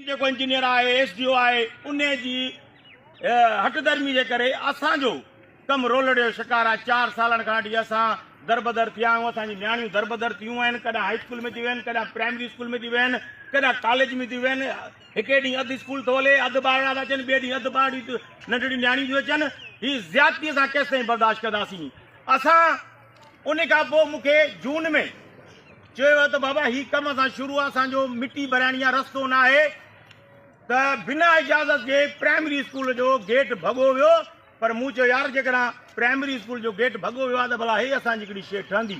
जेको इंजीनियर आहे SDO आहे उन जी हटधर्मी जे करे असांजो कमु रोलड़ जो शिकार आहे। 4 सालनि खां वठी असां दरबदर थिया आहियूं। असांजी नियाणियूं दरबदर थियूं आहिनि। कॾहिं हाई स्कूल में थी विया आहिनि, कॾहिं प्राइमरी स्कूल में थी विया आहिनि, कॾहिं कॉलेज में थी विया आहिनि। हिकु ॾींहुं अधु स्कूल थो हले, अधु ॿार था अचनि, ॿिए ॾींहुं अधु ॿार नंढड़ियूं नियाणियूं थियूं अचनि। हीअ ज़्यादती असां केसि ताईं बर्दाश्त कंदासीं। असां उन खां पोइ मूंखे जून में चयो त बाबा हीउ कमु असां शुरू आहे, असांजो मिटी भराइणी आहे, रस्तो न आहे, त बिना इजाज़त जे प्राइमरी स्कूल जो गेट भॻो वियो। पर मूं चयो यार जेकॾहिं प्राइमरी स्कूल जो गेट भॻो वियो आहे त भला हे असांजी हिकिड़ी शइ ठहंदी।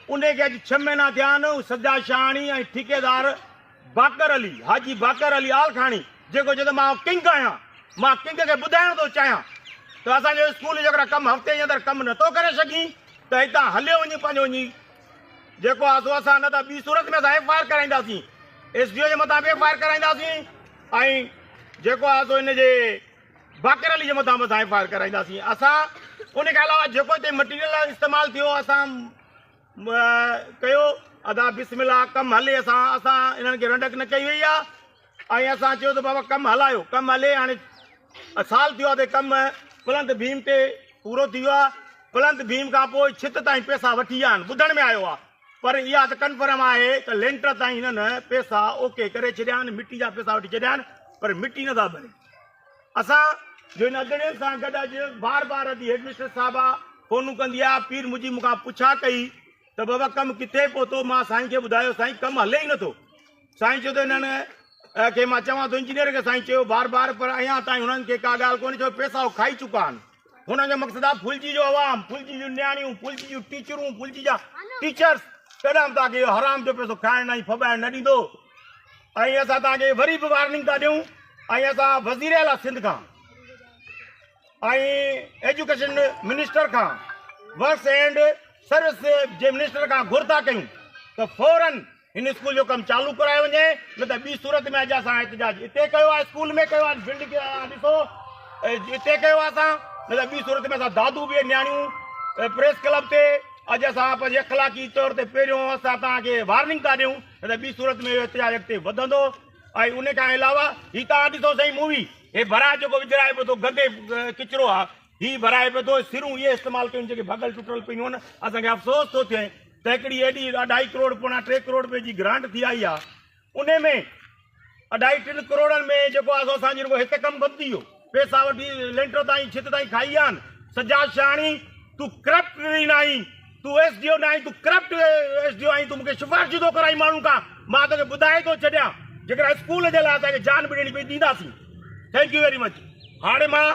उनखे अॼु 6 महीना थिया आहिनि। सज्जा शाहणी ऐं ठेकेदार बाकर अली, हाजी बाकर अली आलखाणी, जेको चए मां किंग आहियां, मां किंग खे ॿुधाइण थो चाहियां त असांजो स्कूल जेकॾहिं कमु हफ़्ते जे अंदरि कमु नथो करे सघीं त हितां हलियो वञी पंहिंजो वञी जेको आहे सो असां न त ॿी सूरत में असां FIR कराईंदासीं, SDO जे मथां बि FIR कराईंदासीं ऐं जेको आहे सो हिन जे बाकर अली जे मथां बि असां FIR कराईंदासीं। असां उन खां अलावा जेको हिते मटीरियल इस्तेमालु थियो असां कयो, अदा बिस्मिल्लाह कमु हले। असां इन्हनि खे रंडक न कई वई आहे ऐं असां चयो त बाबा कमु हलायो, कमु हले। हाणे साल थियो आहे त कमु प्लंथ भीम ते पूरो थी वियो आहे। प्लंथ भीम खां पोइ छित ताईं पैसा वठी विया आहिनि, ॿुधण में आयो आहे, पर इहा त कन्फर्म आहे त लेंटर ताईं हिननि पैसा ओके करे छॾिया आहिनि, मिटी जा पैसा वठी छॾिया आहिनि, पर मिटी नथा भरे। असां जो हिन अॻड़े सां गॾु अॼु बार बार अॼु हेडमिस्टर साहिबा फ़ोनूं कंदी आहे। पीर मुंहिंजी मूंखां पुछा कई त बाबा कमु किथे पहुतो। मां साईं खे ॿुधायो साईं कमु हले ई नथो। साईं चयो त हिननि खे मां चवां थो इंजीनियर खे साईं चयो बार बार, पर अञा ताईं हुननि खे का ॻाल्हि कोन्हे। छो पैसा उहो खाई चुका आहिनि। हुननि जो मक़सदु आहे फुलजी जो अवाम, फुलजी जूं नियाणियूं, फुलजी जूं टीचरूं, फुलजी जा टीचर्स। कॾहिं बि तव्हांखे इहो हराम जो पैसो खाइण ऐं फॿाइण न ॾींदो। ऐं असां तव्हांखे वरी बि वार्निंग था ॾियूं ऐं असां वज़ीर आला सिंध खां ऐं एजुकेशन मिनिस्टर खां, works and service J minister खां घुर था कयूं त फौरन हिन स्कूल जो कमु चालू करायो वञे, न त ॿी सूरत में अॼु असां एहतिजाज हिते कयो आहे, स्कूल में कयो आहे, बिल्डिंग ॾिसो हिते कयो आहे असां, न त ॿी सूरत में असां दादू बि नियाणियूं प्रेस क्लब ते अॼु असां पंहिंजे अख़लाक़ी तौर ते पहिरियों असां तव्हांखे वार्निंग था ॾियूं, न त ॿी सूरत में इहो एहतिजाज अॻिते वधंदो। ऐं उन खां अलावा हीअ तव्हां ॾिसो सही मूवी, हे भराए जेको विझराए पियो थो, गंदे किचिरो आहे, हीअ भराए पियो थो, सिरूं इहे इस्तेमालु कयूं जेके भॻल टुटल पियूं आहिनि। असांखे अफ़सोस थो थिए त हिकिड़ी एॾी 2.5 करोड़ पोणा 3 करोड़ रुपए जी ग्रांट थी आई आहे, उन में 2.5-3 करोड़नि में जेको आहे सो असांजी रुगो हिकु कमु बंदि थी वियो, पैसा वठी लेंटर ताईं छित ताईं खाई विया आहिनि। सजाद शाहणी तूं करप्ट न आहीं, तूं SDO न आहीं, तूं करप्ट SDO आहीं, तूं मूंखे सिफारिश थो कराई माण्हुनि खां। मां तोखे ॿुधाए थो छॾियां जेकॾहिं स्कूल जे लाइ असांखे जान बि ॾियणी पई ॾींदासीं। Thank U very much. हाणे मां